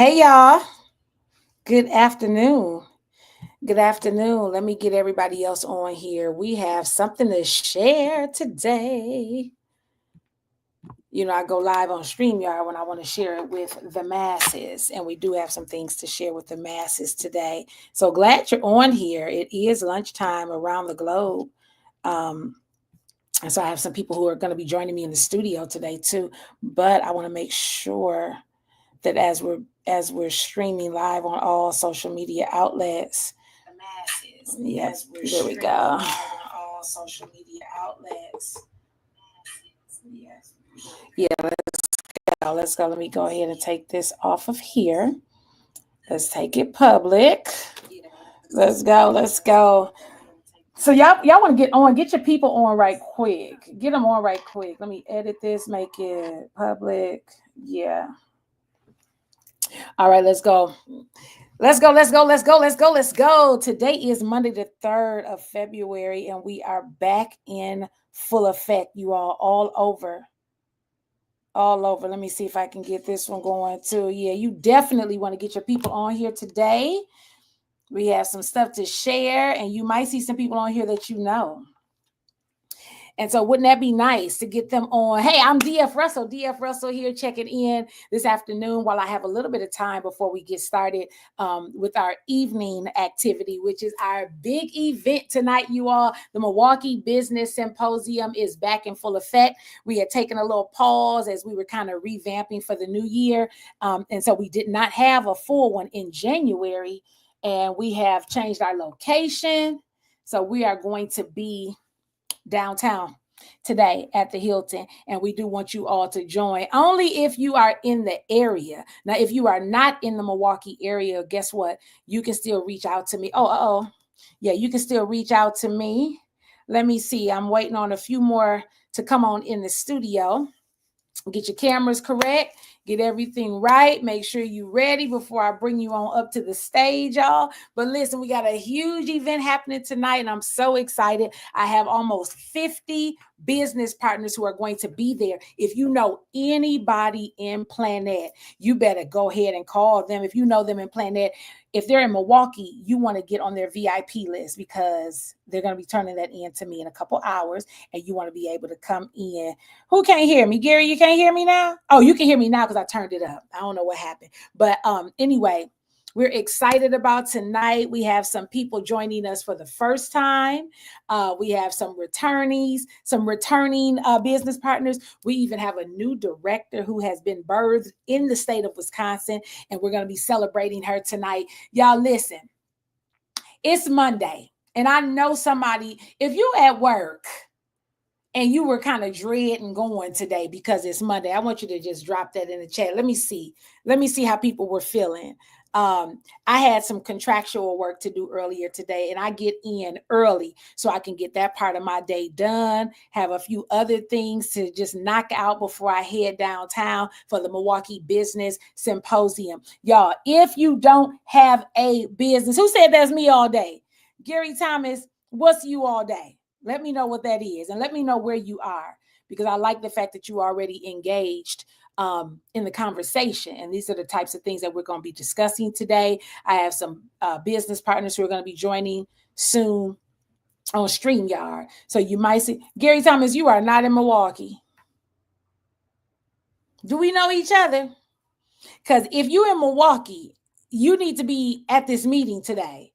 Hey y'all, good afternoon. Good afternoon. Let me get everybody else on here. We have something to share today. I go live on StreamYard when I want to share it with the masses, and we do have some things to share with the masses today. So glad you're on here. It is lunchtime around the globe. Um, and so I have some people who are going to be joining me in the studio today too. But I want to make sure that as we're streaming live on all social media outlets. The masses. Yes, there we go. On all social media outlets. Yes. Yeah, let's go. Let's go. Let me go ahead and take this off of here. Let's take it public. Let's go. Let's go. So y'all want to get your people on right quick. Get them on right quick. Let me edit this, make it public. Yeah. All right, let's go. Let's go. Let's go. Let's go. Let's go. Let's go. Today is Monday, the 3rd of February, and we are back in full effect, you all over. All over. Let me see if I can get this one going too. Yeah, you definitely want to get your people on here today. We have some stuff to share, and you might see some people on here that you know. And so wouldn't that be nice to get them on? Hey, I'm DF Russell. DF Russell here checking in this afternoon while I have a little bit of time before we get started with our evening activity, which is our big event tonight, you all. The Milwaukee Business Symposium is back in full effect. We had taken a little pause as we were kind of revamping for the new year. And so we did not have a full one in January. And we have changed our location. So we are going to be downtown today at the Hilton, and we do want you all to join only if you are in the area. Now, if you are not in the Milwaukee area, guess what? You can still reach out to me. Yeah, you can still reach out to me. Let me see. I'm waiting on a few more to come on in the studio. Get your cameras correct, get everything right, make sure you're ready before I bring you on up to the stage, y'all. But listen, we got a huge event happening tonight, and I'm so excited. I have almost 50 business partners who are going to be there. If you know anybody in Planet, you better go ahead and call them. If you know them in Planet, if they're in Milwaukee, you want to get on their VIP list because they're going to be turning that in to me in a couple hours, and you want to be able to come in. Who can't hear me? Gary, you can't hear me now? Oh, you can hear me now because I turned it up. I don't know what happened. But anyway, we're excited about tonight. We have some people joining us for the first time. We have some returning business partners. We even have a new director who has been birthed in the state of Wisconsin, and we're going to be celebrating her tonight. Y'all listen, it's Monday, and I know somebody, if you at work and you were kind of dreading going today because it's Monday, I want you to just drop that in the chat. Let me see how people were feeling. I had some contractual work to do earlier today, and I get in early so I can get that part of my day done, have a few other things to just knock out before I head downtown for the Milwaukee Business Symposium. Y'all, if you don't have a business, who said that's me all day? Gary Thomas, what's you all day? Let me know what that is, and let me know where you are, because I like the fact that you already engaged in the conversation. And these are the types of things that we're going to be discussing today. I have some business partners who are going to be joining soon on StreamYard. So you might see, Gary Thomas, you are not in Milwaukee. Do we know each other? Because if you're in Milwaukee, you need to be at this meeting today.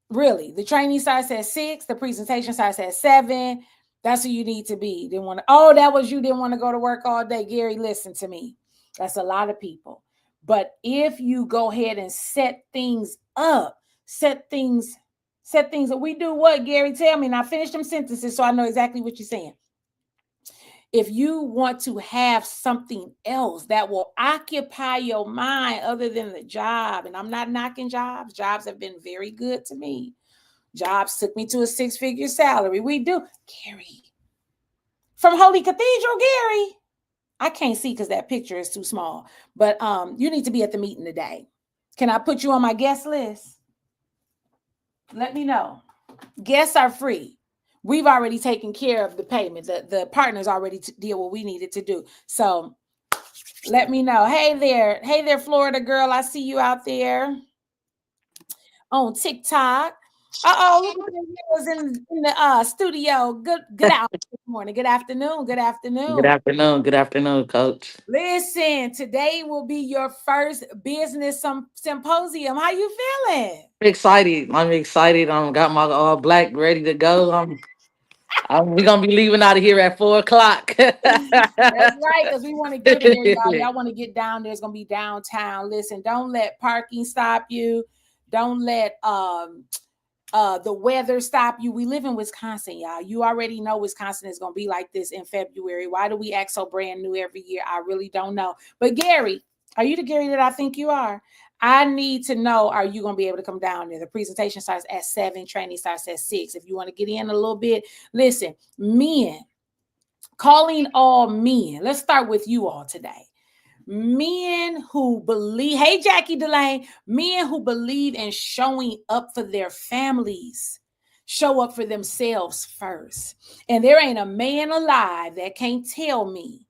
Really, the training starts at 6, the presentation starts at 7. That's who you need to be. That was you didn't want to go to work all day. Gary, listen to me. That's a lot of people. But if you go ahead and set things up, set things that we do what, Gary? Tell me. Now finish them sentences so I know exactly what you're saying. If you want to have something else that will occupy your mind other than the job, and I'm not knocking jobs. Jobs have been very good to me. Jobs took me to a 6-figure salary. We do. Gary. From Holy Cathedral, Gary. I can't see because that picture is too small. But you need to be at the meeting today. Can I put you on my guest list? Let me know. Guests are free. We've already taken care of the payment. The partners already did what we needed to do. So Let me know. Hey there, Florida girl. I see you out there on TikTok. Look at was in the studio. Good out. Good morning. Good afternoon. Good Good afternoon. afternoon. Good afternoon, Coach. Listen, today will be your first business symposium. How you feeling? I'm excited. I'm excited. Got my black ready to go. We're gonna be leaving out of here at 4 o'clock. That's right, because we want to get there, y'all. Y'all want to get down there. It's gonna be downtown. Listen, don't let parking stop you. Don't let the weather stop you. We live in Wisconsin, y'all. You already know Wisconsin is going to be like this in February. Why do we act so brand new every year? I really don't know. But Gary, are you the Gary that I think you are? I need to know, are you going to be able to come down there? The presentation starts at 7, training starts at 6. If you want to get in a little bit, listen, men, calling all men. Let's start with you all today. Men who believe, hey, Jackie Delane, men who believe in showing up for their families, show up for themselves first. And there ain't a man alive that can't tell me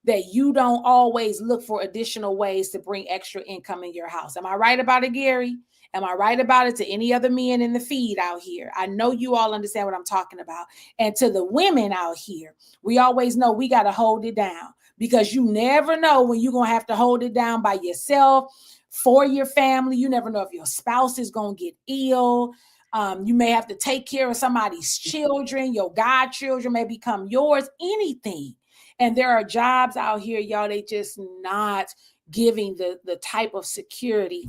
that you don't always look for additional ways to bring extra income in your house. Am I right about it, Gary? Am I right about it to any other men in the feed out here? I know you all understand what I'm talking about. And to the women out here, we always know we got to hold it down because you never know when you're going to have to hold it down by yourself for your family. You never know if your spouse is going to get ill. You may have to take care of somebody's children. Your godchildren may become yours, anything. And there are jobs out here, y'all, they just not giving the type of security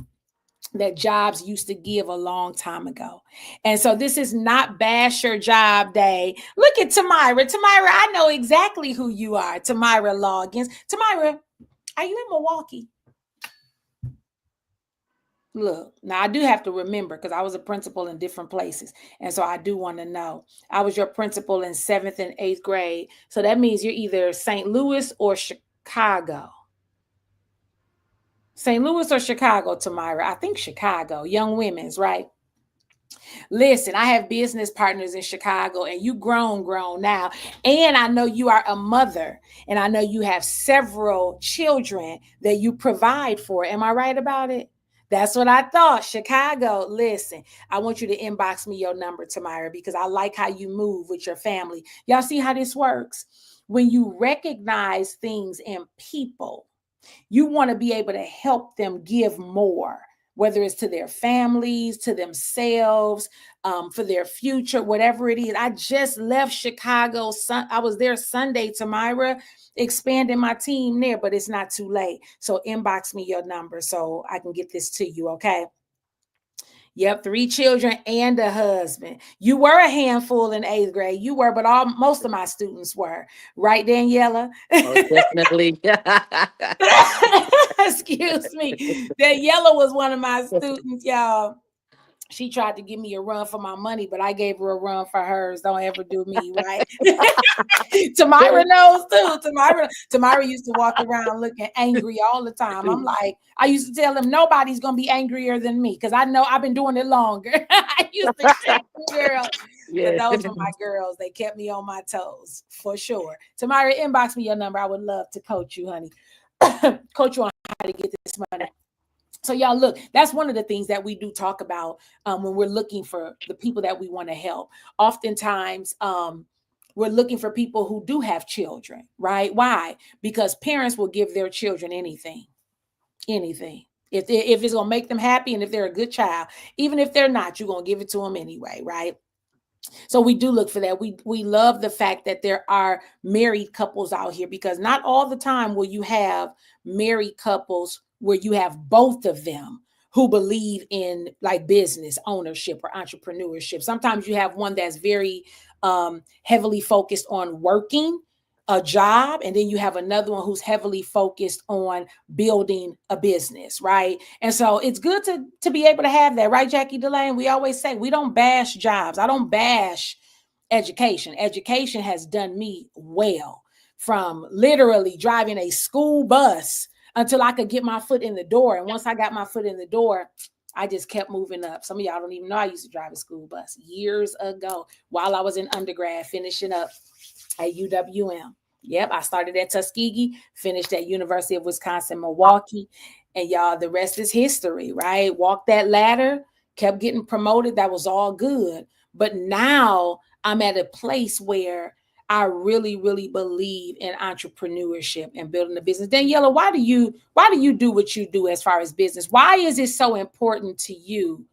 that jobs used to give a long time ago. And so this is not bash your job day. Look at Tamira. Tamira, I know exactly who you are. Tamira Loggins. Tamira, are you in Milwaukee? Look, now I do have to remember because I was a principal in different places. And so I do want to know. I was your principal in 7th and 8th grade. So that means you're either St. Louis or Chicago. St. Louis or Chicago, Tamira? I think Chicago. Young women's, right? Listen, I have business partners in Chicago and you grown now. And I know you are a mother and I know you have several children that you provide for. Am I right about it? That's what I thought. Chicago, listen, I want you to inbox me your number, Tamira, because I like how you move with your family. Y'all see how this works? When you recognize things in people, you want to be able to help them give more, whether it's to their families, to themselves, for their future, whatever it is. I just left Chicago. I was there Sunday, Tamira, expanding my team there, but it's not too late. So inbox me your number so I can get this to you, okay? Yep, 3 children and a husband. You were a handful in 8th grade. You were, but most of my students were. Right, Daniela? Oh, definitely. Excuse me. Daniela was one of my students, y'all. She tried to give me a run for my money, but I gave her a run for hers. Don't ever do me, right? Tamira knows too. Tamira used to walk around looking angry all the time. I'm like, I used to tell them nobody's gonna be angrier than me because I know I've been doing it longer. I used to check the girls, but Yeah. those were my girls. They kept me on my toes for sure. Tamira, inbox me your number. I would love to coach you, honey. Coach you on how to get this money. So y'all look, that's one of the things that we do talk about when we're looking for the people that we want to help. Oftentimes, we're looking for people who do have children, right? Why? Because parents will give their children anything, anything. If it's gonna make them happy and if they're a good child, even if they're not, you're gonna give it to them anyway, right? So we do look for that. We love the fact that there are married couples out here because not all the time will you have married couples where you have both of them who believe in like business ownership or entrepreneurship. Sometimes you have one that's very heavily focused on working a job, and then you have another one who's heavily focused on building a business, right? And so it's good to be able to have that, right, Jackie Delane? We always say we don't bash jobs. I don't bash education. Education has done me well, from literally driving a school bus until I could get my foot in the door. And once I got my foot in the door, I just kept moving up. Some of y'all don't even know I used to drive a school bus years ago while I was in undergrad finishing up at UWM. Yep, I started at Tuskegee, finished at University of Wisconsin, Milwaukee, and y'all, the rest is history, right? Walked that ladder, kept getting promoted. That was all good. But now I'm at a place where I really, really believe in entrepreneurship and building a business. Daniela, why do you do what you do as far as business? Why is it so important to you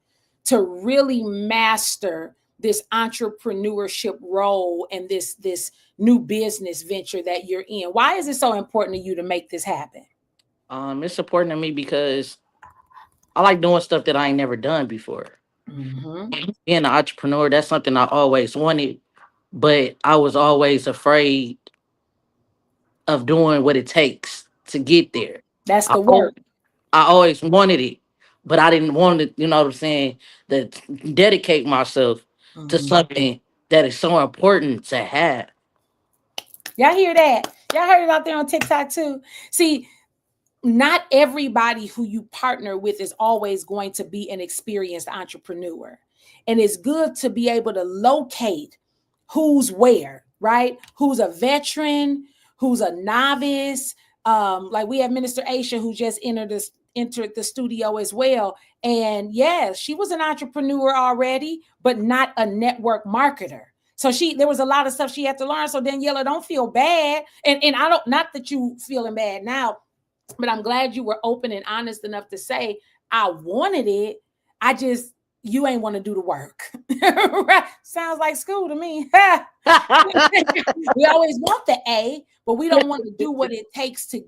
to really master this entrepreneurship role and this new business venture that you're in? Why is it so important to you to make this happen? It's important to me because I like doing stuff that I ain't never done before. Mm-hmm. Being an entrepreneur, that's something I always wanted, but I was always afraid of doing what it takes to get there. That's I the al- work. I always wanted it, but I didn't want it, you know what I'm saying, to dedicate myself to Mhm. something that is so important to have. Y'all hear that? Y'all heard it out there on TikTok too. See, not everybody who you partner with is always going to be an experienced entrepreneur. And it's good to be able to locate who's where, right? Who's a veteran, who's a novice. Like we have Minister Aisha who just entered the studio as well. And yes, she was an entrepreneur already, but not a network marketer. So there was a lot of stuff she had to learn. So Daniela, don't feel bad. And I don't, not that you feeling bad now, but I'm glad you were open and honest enough to say, I wanted it. I just, you ain't want to do the work. Right? Sounds like school to me. We always want the A, but we don't want to do what it takes to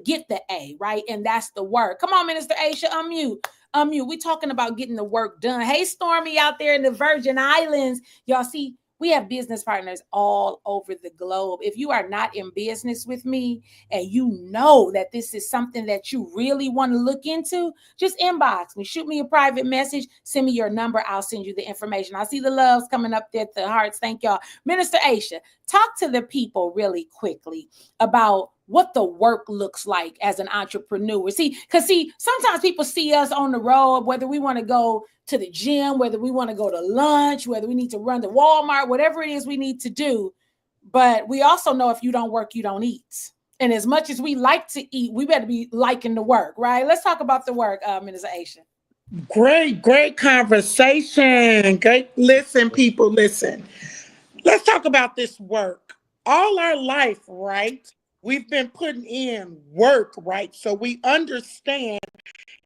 get the A, right? And that's the work. Come on, Minister Aisha, unmute. Unmute. We talking about getting the work done. Hey, Stormy out there in the Virgin Islands. Y'all see, we have business partners all over the globe. If you are not in business with me and you know that this is something that you really want to look into, just inbox me, shoot me a private message, send me your number. I'll send you the information. I see the loves coming up there, the hearts. Thank y'all. Minister Aisha, talk to the people really quickly about what the work looks like as an entrepreneur. See, sometimes people see us on the road, whether we want to go to the gym, whether we want to go to lunch, whether we need to run to Walmart, whatever it is we need to do. But we also know if you don't work, you don't eat. And as much as we like to eat, we better be liking the work, right? Let's talk about the work, Minister Aisha. Great conversation. Great. Listen, people, listen. Let's talk about this work. All our life, right? We've been putting in work, right? So we understand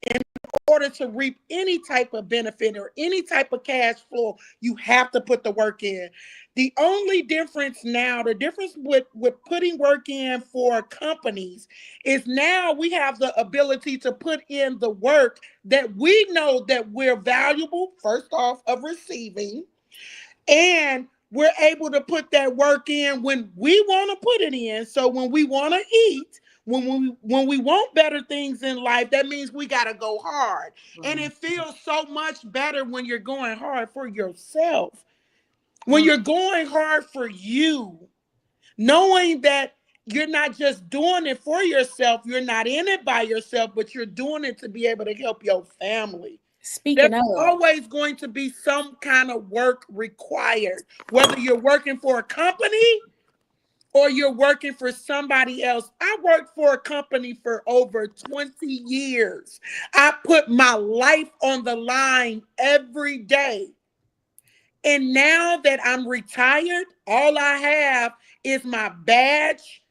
in order to reap any type of benefit or any type of cash flow, you have to put the work in. The only difference now, the difference with putting work in for companies is now we have the ability to put in the work that we know that we're valuable, first off, of receiving, and we're able to put that work in when we want to put it in. So when we want to eat, when we want better things in life, that means we got to go hard. And Mm, it feels so much better when you're going hard for yourself. When mm. you're going hard for you, knowing that you're not just doing it for yourself, you're not in it by yourself, but you're doing it to be able to help your family. There's Speaking of, always going to be some kind of work required, whether you're working for a company or you're working for somebody else. I worked for a company for over 20 years. I put my life on the line every day. And now that I'm retired, all I have is my badge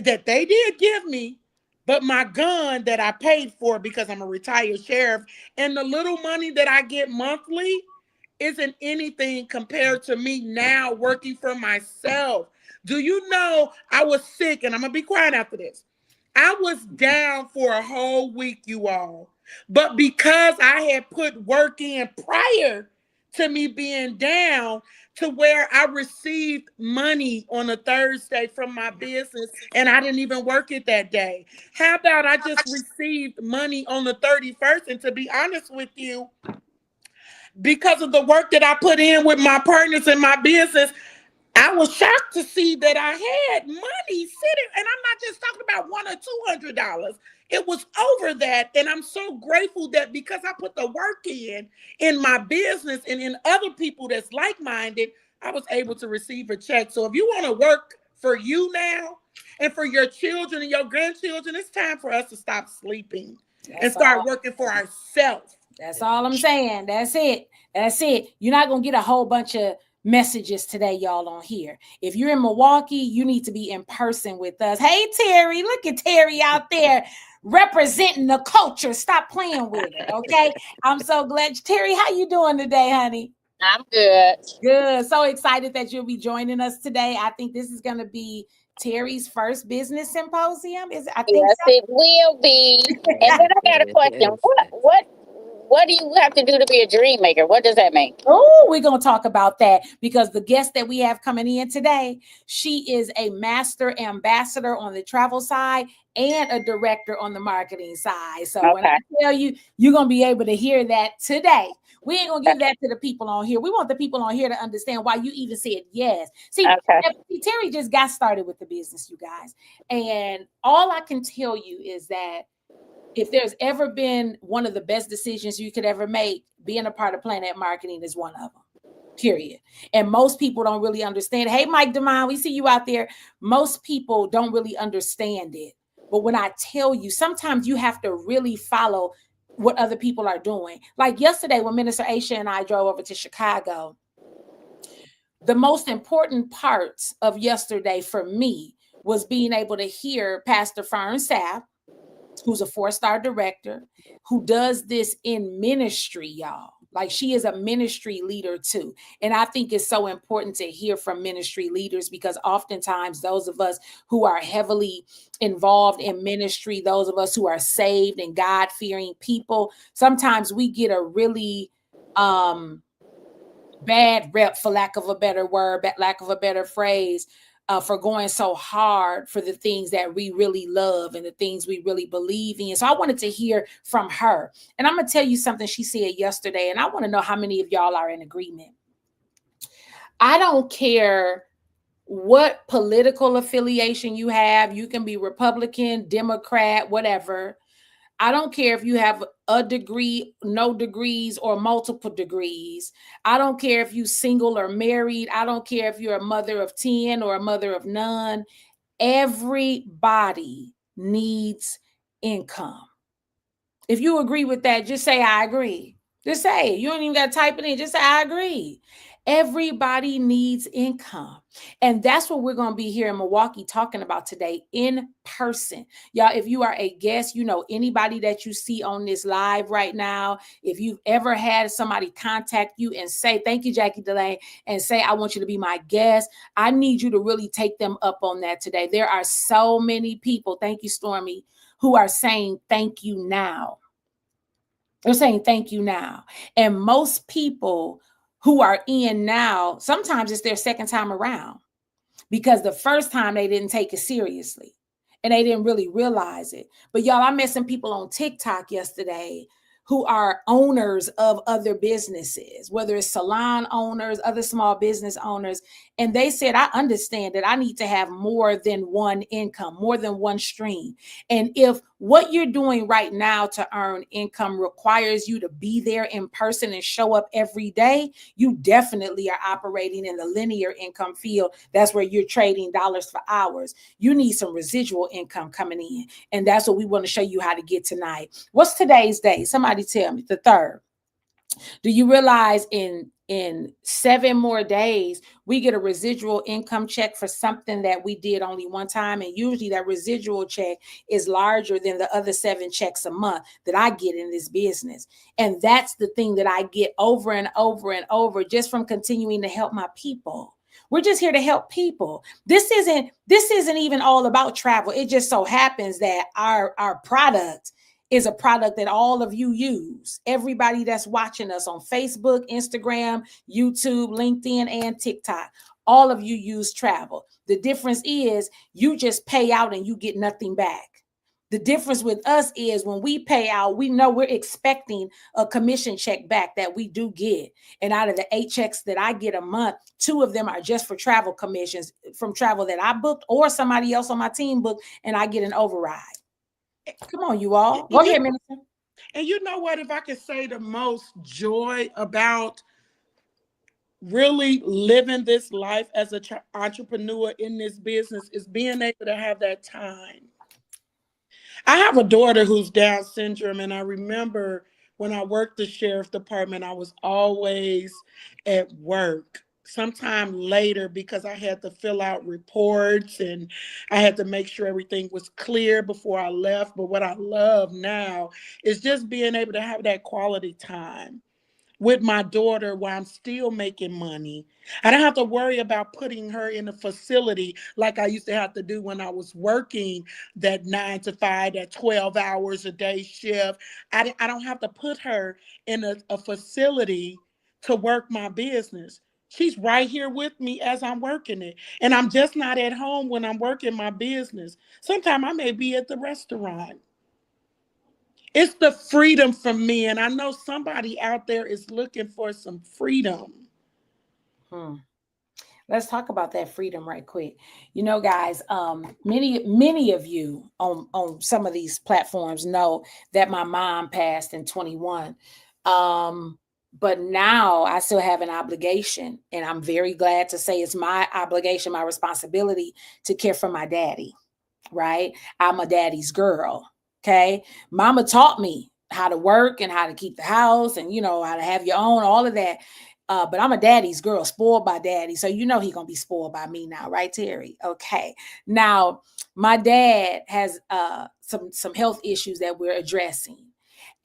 that they did give me, but my gun that I paid for because I'm a retired sheriff, and the little money that I get monthly isn't anything compared to me now working for myself. Do you know I was sick, and I'm gonna be quiet after this. I was down for a whole week, you all. But because I had put work in prior to me being down, to where I received money on a Thursday from my business and I didn't even work it that day. How about I just received money on the 31st? And to be honest with you, because of the work that I put in with my partners in my business, I was shocked to see that I had money sitting, and I'm not just talking about $100 or $200. It was over that, and I'm so grateful that because I put the work in my business and in other people that's like-minded, I was able to receive a check. So if you want to work for you now and for your children and your grandchildren. It's time for us to stop sleeping and start working for ourselves. That's all I'm saying. That's it. That's it. You're not going to get a whole bunch of messages today, y'all, on here. If you're in Milwaukee, you need to be in person with us. Hey, Terry, look at Terry out there representing the culture. Stop playing with her, okay? I'm so glad. Terry, how you doing today, honey? I'm good. Good. So excited that you'll be joining us today. I think this is going to be Terry's first business symposium. I think yes, so. it will be. And then I got a question. What do you have to do to be a dream maker? What does that mean? Oh, we're going to talk about that because the guest that we have coming in today, she is a master ambassador on the travel side and a director on the marketing side. So when I tell you, you're going to be able to hear that today. We ain't going to give that to the people on here. We want the people on here to understand why you even said yes. See, Terry just got started with the business, you guys. And all I can tell you is that if there's ever been one of the best decisions you could ever make, being a part of Planet Marketing is one of them, period. And most people don't really understand. Hey, Mike DeMond, we see you out there. Most people don't really understand it. But when I tell you, sometimes you have to really follow what other people are doing. Like yesterday when Minister Aisha and I drove over to Chicago, the most important parts of yesterday for me was being able to hear Pastor Fern Sapp, who's a 4-star director, who does this in ministry, y'all. Like she is a ministry leader too. And I think it's so important to hear from ministry leaders because oftentimes those of us who are heavily involved in ministry, those of us who are saved and God-fearing people, sometimes we get a really bad rep, for lack of a better word, lack of a better phrase, for going so hard for the things that we really love and the things we really believe in. So I wanted to hear from her. And I'm going to tell you something she said yesterday, and I want to know how many of y'all are in agreement. I don't care what political affiliation you have. You can be Republican, Democrat, whatever. I don't care if you have a degree, no degrees, or multiple degrees. I don't care if you're single or married. I don't care if you're a mother of 10 or a mother of none. Everybody needs income. If you agree with that, just say, I agree. Just say it. You don't even got to type it in. Just say, I agree. Everybody needs income. And that's what we're going to be here in Milwaukee talking about today in person. Y'all, if you are a guest, you know, anybody that you see on this live right now, if you've ever had somebody contact you and say, thank you, Jackie Delane, and say, I want you to be my guest, I need you to really take them up on that today. There are so many people, thank you, Stormy, who are saying thank you now. They're saying thank you now. And most people who are in now, sometimes it's their second time around because the first time they didn't take it seriously and they didn't really realize it. But y'all, I met some people on TikTok yesterday who are owners of other businesses, whether it's salon owners, other small business owners. And they said, I understand that I need to have more than one income, more than one stream. And if what you're doing right now to earn income requires you to be there in person and show up every day, you definitely are operating in the linear income field. That's where you're trading dollars for hours. You need some residual income coming in. And that's what we want to show you how to get tonight. What's today's day? Somebody tell me, the 3rd. Do you realize in 7 more days, we get a residual income check for something that we did only one time? And usually that residual check is larger than the other 7 checks a month that I get in this business. And that's the thing that I get over and over and over just from continuing to help my people. We're just here to help people. This isn't even all about travel. It just so happens that our product is a product that all of you use. Everybody that's watching us on Facebook, Instagram, YouTube, LinkedIn, and TikTok, all of you use travel. The difference is you just pay out and you get nothing back. The difference with us is when we pay out, we know we're expecting a commission check back that we do get. And out of the 8 checks that I get a month, 2 of them are just for travel commissions from travel that I booked or somebody else on my team booked, and I get an override. Come on, you all. Go ahead, Minister. And you know what? If I could say the most joy about really living this life as an entrepreneur in this business is being able to have that time. I have a daughter who's Down syndrome, and I remember when I worked the sheriff department, I was always at work sometime later because I had to fill out reports and I had to make sure everything was clear before I left. But what I love now is just being able to have that quality time with my daughter while I'm still making money. I don't have to worry about putting her in a facility like I used to have to do when I was working that 9 to 5, that 12 hours a day shift. I don't have to put her in a facility to work my business. She's right here with me as I'm working it. And I'm just not at home when I'm working my business. Sometimes I may be at the restaurant. It's the freedom for me. And I know somebody out there is looking for some freedom. Let's talk about that freedom right quick. You know, guys, many of you on some of these platforms know that my mom passed in 21. But now I still have an obligation, and I'm very glad to say it's my obligation, my responsibility to care for my daddy, right? I'm a daddy's girl. Okay. Mama taught me how to work and how to keep the house and, you know, how to have your own, all of that. But I'm a daddy's girl, spoiled by daddy. So you know he gonna be spoiled by me now, right, Terry? Okay. Now, my dad has some health issues that we're addressing.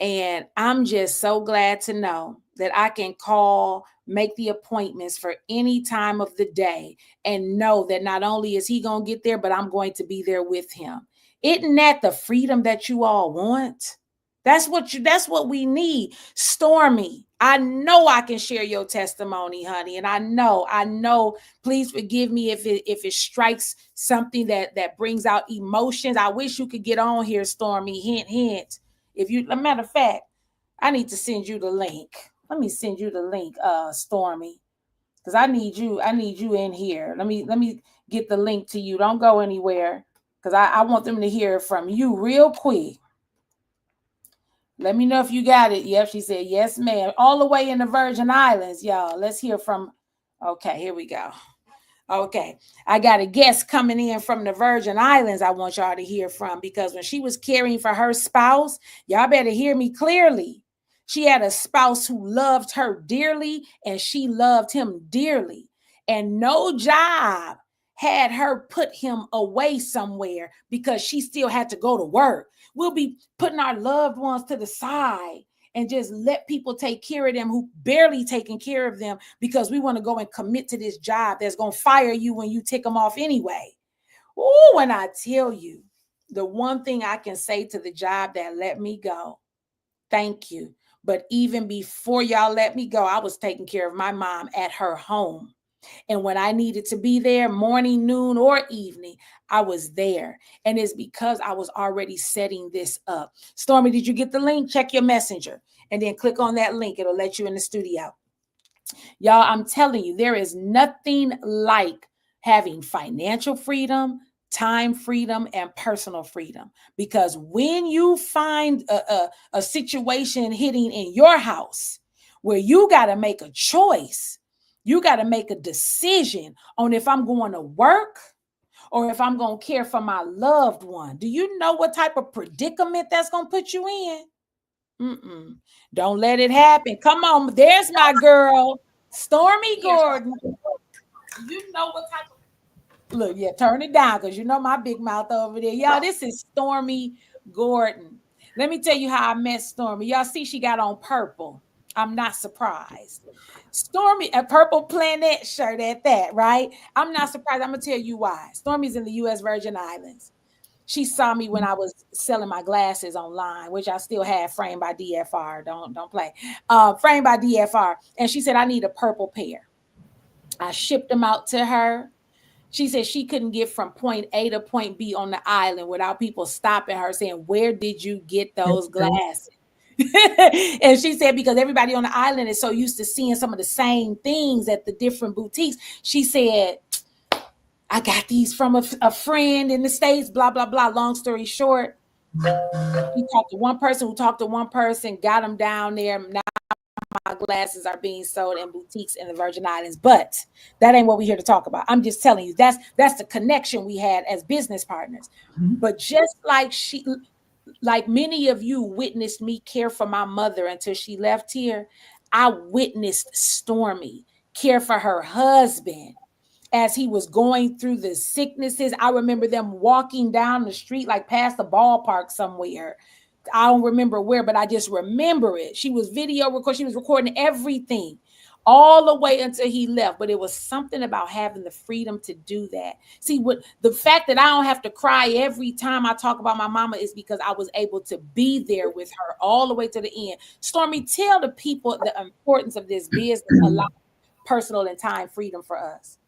And I'm just so glad to know that I can call, make the appointments for any time of the day, and know that not only is he gonna get there, but I'm going to be there with him. Isn't that the freedom that you all want? That's what we need. Stormy, I know I can share your testimony, honey. And I know, please forgive me if it strikes something that brings out emotions. I wish you could get on here, Stormy. Hint, hint. If you, a matter of fact, I need to send you the link. Let me send you the link, Stormy. Because I need you in here. Let me get the link to you. Don't go anywhere. Because I want them to hear from you real quick. Let me know if you got it. Yep, she said, yes, ma'am. All the way in the Virgin Islands, y'all. Let's hear from, okay, here we go. Okay, I got a guest coming in from the Virgin Islands I want y'all to hear from, because when she was caring for her spouse, y'all better hear me clearly. She had a spouse who loved her dearly and she loved him dearly. And no job had her put him away somewhere because she still had to go to work. We'll be putting our loved ones to the side and just let people take care of them who barely taking care of them because we want to go and commit to this job that's going to fire you when you tick them off anyway. Oh, when I tell you, the one thing I can say to the job that let me go, thank you. But even before y'all let me go, I was taking care of my mom at her home. And when I needed to be there, morning, noon, or evening, I was there. And it's because I was already setting this up. Stormy, did you get the link? Check your messenger and then click on that link. It'll let you in the studio. Y'all, I'm telling you, there is nothing like having financial freedom, time freedom, and personal freedom. Because when you find a situation hitting in your house where you got to make a choice, you got to make a decision on if I'm going to work or if I'm going to care for my loved one. Do you know what type of predicament that's going to put you in? Don't let it happen. Come on. There's my girl, Stormy Gordon. You know what type of... Look, yeah, turn it down because you know my big mouth over there. Y'all, this is Stormy Gordon. Let me tell you how I met Stormy. Y'all see she got on purple. I'm not surprised. Stormy, a purple planet shirt at that, right? I'm not surprised. I'm going to tell you why. Stormy's in the U.S. Virgin Islands. She saw me when I was selling my glasses online, which I still have framed by DFR. Don't play. Framed by DFR. And she said, I need a purple pair. I shipped them out to her. She said she couldn't get from point A to point B on the island without people stopping her saying, where did you get those glasses? And she said, because everybody on the island is so used to seeing some of the same things at the different boutiques. She said, I got these from a friend in the States, blah, blah, blah. Long story short, he talked to one person who talked to one person, got them down there. Now my glasses are being sold in boutiques in the Virgin Islands, but that ain't what we're here to talk about. I'm just telling you that's the connection we had as business partners. But just like many of you witnessed me care for my mother until she left here, I witnessed Stormy care for her husband as he was going through the sicknesses. I remember them walking down the street, like past the ballpark somewhere. I don't remember where, but I just remember it. She was video recording. She was recording everything all the way until he left. But it was something about having the freedom to do that. See, what the fact that I don't have to cry every time I talk about my mama is because I was able to be there with her all the way to the end. Stormy, tell the people the importance of this business, allow personal and time freedom for us.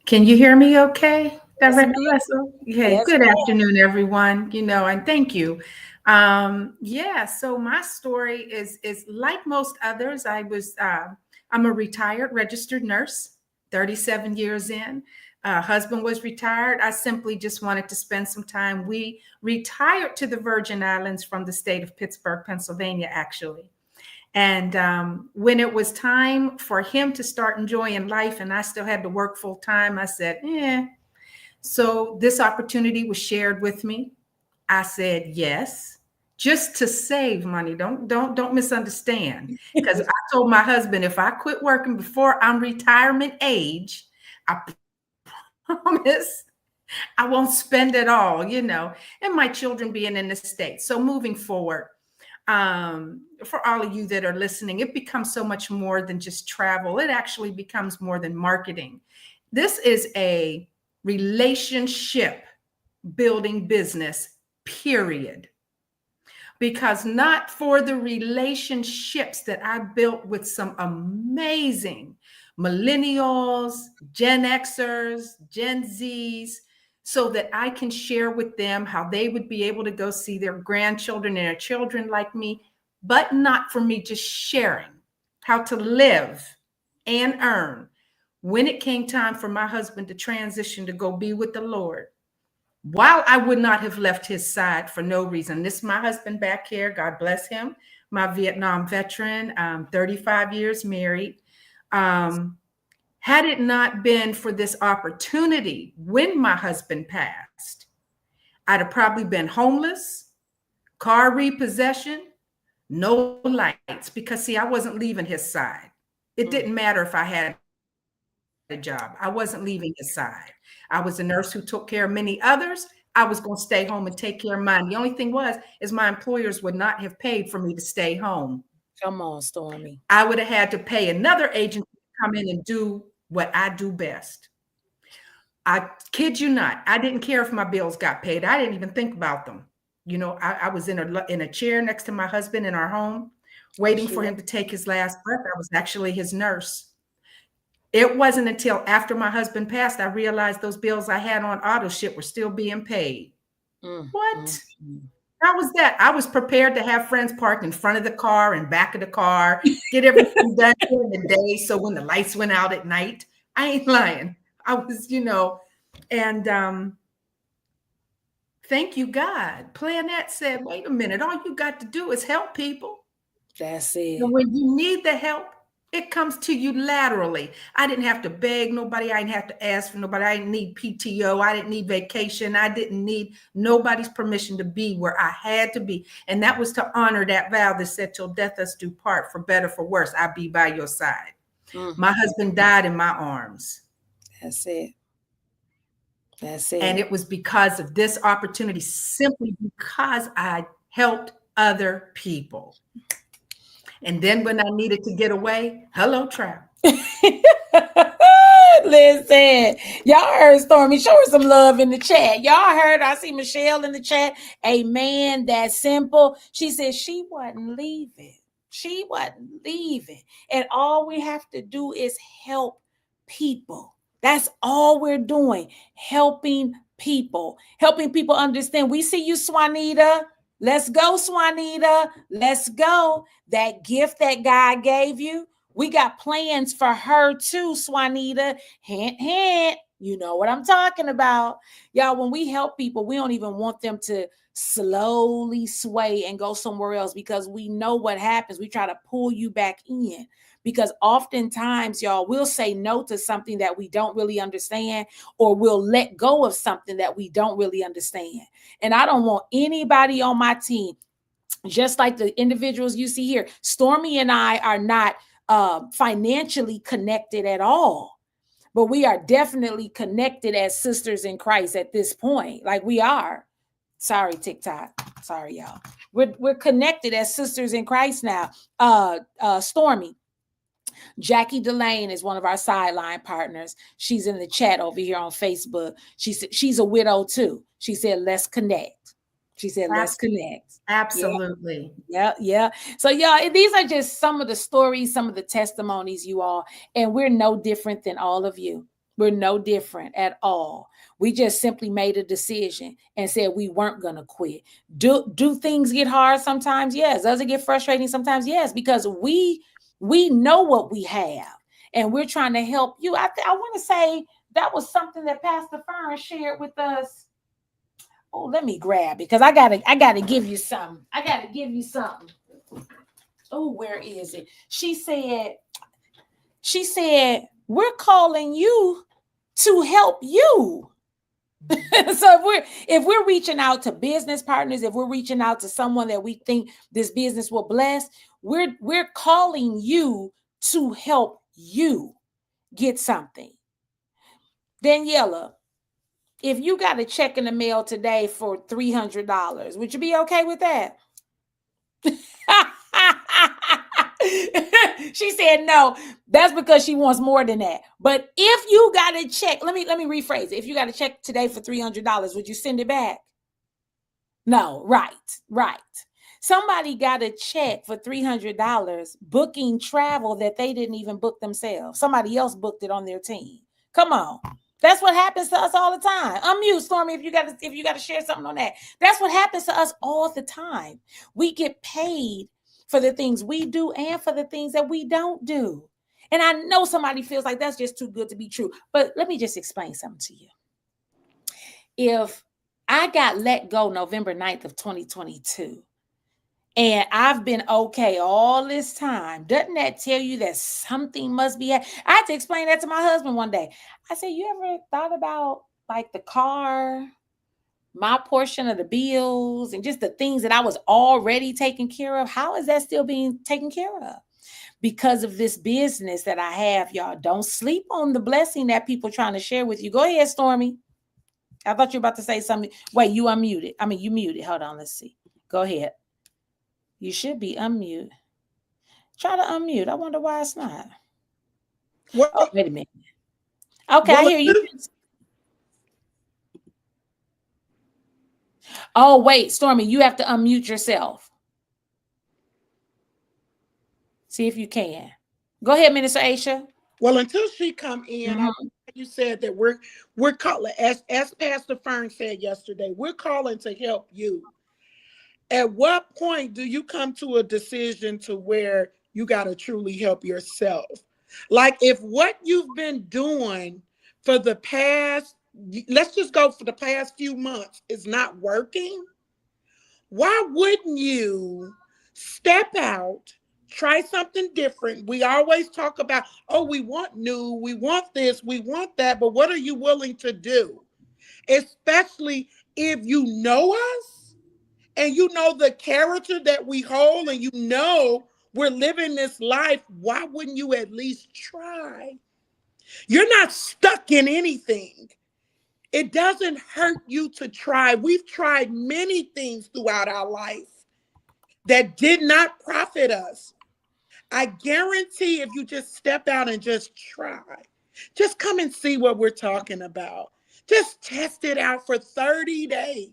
Can you hear me okay, Yes, Director ma'am. Russell? Okay, Yes, good ma'am. afternoon, everyone. And thank you. So my story is like most others. I'm a retired registered nurse, 37 years in. Husband was retired. I simply just wanted to spend some time. We retired to the Virgin Islands from the state of Pittsburgh, Pennsylvania, actually. And when it was time for him to start enjoying life and I still had to work full time, I said, So this opportunity was shared with me. I said yes, just to save money. Don't misunderstand. Because I told my husband, if I quit working before I'm retirement age, I promise I won't spend it all, and my children being in the States. So moving forward, for all of you that are listening, it becomes so much more than just travel. It actually becomes more than marketing. This is a relationship building business, period. Because not for the relationships that I built with some amazing millennials, Gen Xers, Gen Zs, so that I can share with them how they would be able to go see their grandchildren and their children like me, but not for me just sharing how to live and earn. When it came time for my husband to transition to go be with the Lord, while I would not have left his side for no reason. This is my husband back here, God bless him, my Vietnam veteran, 35 years married. Had it not been for this opportunity when my husband passed, I'd have probably been homeless, car repossession, no lights, because see, I wasn't leaving his side. It didn't matter if I had a job. I wasn't leaving his side. I was a nurse who took care of many others. I was going to stay home and take care of mine. The only thing is my employers would not have paid for me to stay home. Come on, Stormy. I would have had to pay another agency to come in and do what I do best. I kid you not. I didn't care if my bills got paid. I didn't even think about them. I was in a chair next to my husband in our home, waiting for him to take his last breath. I was actually his nurse. It wasn't until after my husband passed, I realized those bills I had on auto ship were still being paid. What? How was that? I was prepared to have friends parked in front of the car and back of the car, get everything done during the day. So when the lights went out at night, I ain't lying. I was, and thank you, God. Planette said, wait a minute, all you got to do is help people. That's it. And when you need the help, it comes to you laterally. I didn't have to beg nobody. I didn't have to ask for nobody. I didn't need PTO. I didn't need vacation. I didn't need nobody's permission to be where I had to be. And that was to honor that vow that said, till death us do part, for better, for worse, I'll be by your side. My husband died in my arms. That's it. That's it. And it was because of this opportunity, simply because I helped other people. And then when I needed to get away, hello, trap. Listen, y'all heard Stormy. Show her some love in the chat. Y'all heard, I see Michelle in the chat. Amen. That's simple. She said she wasn't leaving. She wasn't leaving. And all we have to do is help people. That's all we're doing. Helping people understand. We see you, Swanita. Let's go, Swanita. Let's go. That gift that God gave you, we got plans for her too, Swanita. Hint, hint. You know what I'm talking about. Y'all, when we help people, we don't even want them to slowly sway and go somewhere else, because we know what happens. We try to pull you back in, because oftentimes, y'all, we'll say no to something that we don't really understand, or we'll let go of something that we don't really understand. And I don't want anybody on my team, just like the individuals you see here. Stormy and I are not financially connected at all, but we are definitely connected as sisters in Christ at this point. Like, we are. Sorry, TikTok. Sorry, y'all. We're connected as sisters in Christ now. Stormy, Jackie Delane is one of our sideline partners. She's in the chat over here on Facebook. She's a widow too. She said, let's connect. She said, let's connect. Absolutely. Yeah. So, y'all, these are just some of the stories, some of the testimonies, you all. And we're no different than all of you. We're no different at all. We just simply made a decision and said we weren't going to quit. Do things get hard sometimes? Yes. Does it get frustrating sometimes? Yes, because we know what we have, and we're trying to help you. I want to say that was something that Pastor Fern shared with us. Oh, let me grab it, because I gotta give you something. I gotta give you something. Oh, where is it? She said, we're calling you to help you. So if we're reaching out to business partners, if we're reaching out to someone that we think this business will bless, we're calling you to help you get something. Daniela, if you got a check in the mail today for $300, would you be okay with that? She said no. That's because she wants more than that. But if you got a check, let me rephrase it. If you got a check today for $300, would you send it back? No, right. Somebody got a check for $300 booking travel that they didn't even book themselves. Somebody else booked it on their team. Come on. That's what happens to us all the time. Unmute, Stormy, if you got to share something on that. That's what happens to us all the time. We get paid for the things we do and for the things that we don't do. And I know somebody feels like that's just too good to be true. But let me just explain something to you. If I got let go November 9th of 2022, and I've been okay all this time, doesn't that tell you that something must be? I had to explain that to my husband one day. I said, you ever thought about like the car, my portion of the bills, and just the things that I was already taking care of? How is that still being taken care of? Because of this business that I have, y'all. Don't sleep on the blessing that people trying to share with you. Go ahead, Stormy. I thought you were about to say something. Wait, you unmuted. I mean, you muted. Hold on. Let's see. Go ahead. You should be unmute. Try to unmute. I wonder why it's not. Well, oh, wait a minute. Okay, well, I hear you. Oh, wait, Stormy, you have to unmute yourself. See if you can. Go ahead, Minister Aisha. Well, until she come in, you said that we're calling, as Pastor Fern said yesterday, we're calling to help you. At what point do you come to a decision to where you got to truly help yourself? Like, if what you've been doing for the past, let's just go for the past few months, is not working, why wouldn't you step out, try something different? We always talk about, oh, we want new, we want this, we want that, but what are you willing to do? Especially if you know us and you know the character that we hold, and you know we're living this life, why wouldn't you at least try? You're not stuck in anything. It doesn't hurt you to try. We've tried many things throughout our life that did not profit us. I guarantee if you just step out and just try, just come and see what we're talking about. Just test it out for 30 days.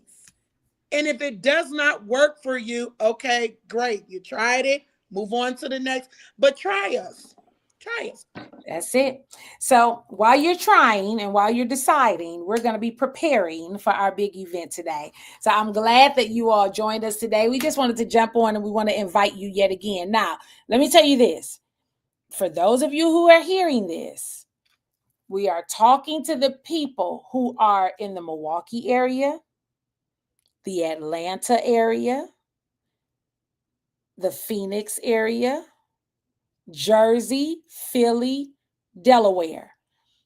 And if it does not work for you, okay, great. You tried it, move on to the next, but try us. Try us. That's it. So while you're trying and while you're deciding, we're going to be preparing for our big event today. So I'm glad that you all joined us today. We just wanted to jump on and we want to invite you yet again. Now, let me tell you this. For those of you who are hearing this, We are talking to the people who are in the Milwaukee area, the Atlanta area, the Phoenix area, Jersey, Philly, Delaware.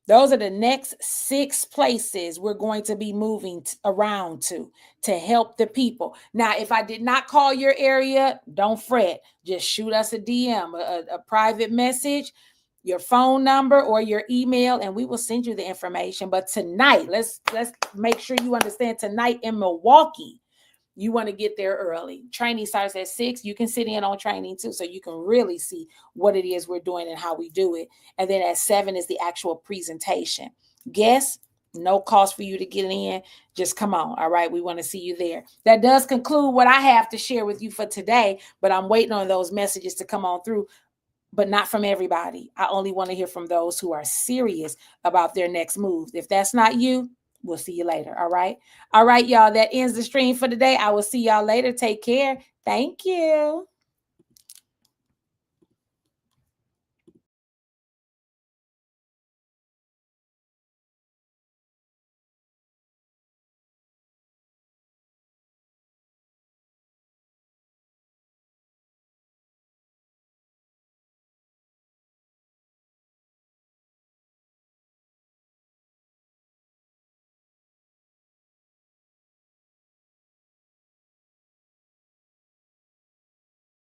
Those are the next 6 places we're going to be moving around to help the people. Now, if I did not call your area, don't fret. Just shoot us a DM, a private message, your phone number or your email, and we will send you the information. But tonight, let's make sure you understand, tonight in Milwaukee, you want to get there early. Training starts at 6. You can sit in on training too, so you can really see what it is we're doing and how we do it. And then at 7 is the actual presentation. Guests, no cost for you to get in. Just come on. All right. We want to see you there. That does conclude what I have to share with you for today, but I'm waiting on those messages to come on through, but not from everybody. I only want to hear from those who are serious about their next move. If that's not you, we'll see you later. All right. All right, y'all. That ends the stream for today. I will see y'all later. Take care. Thank you.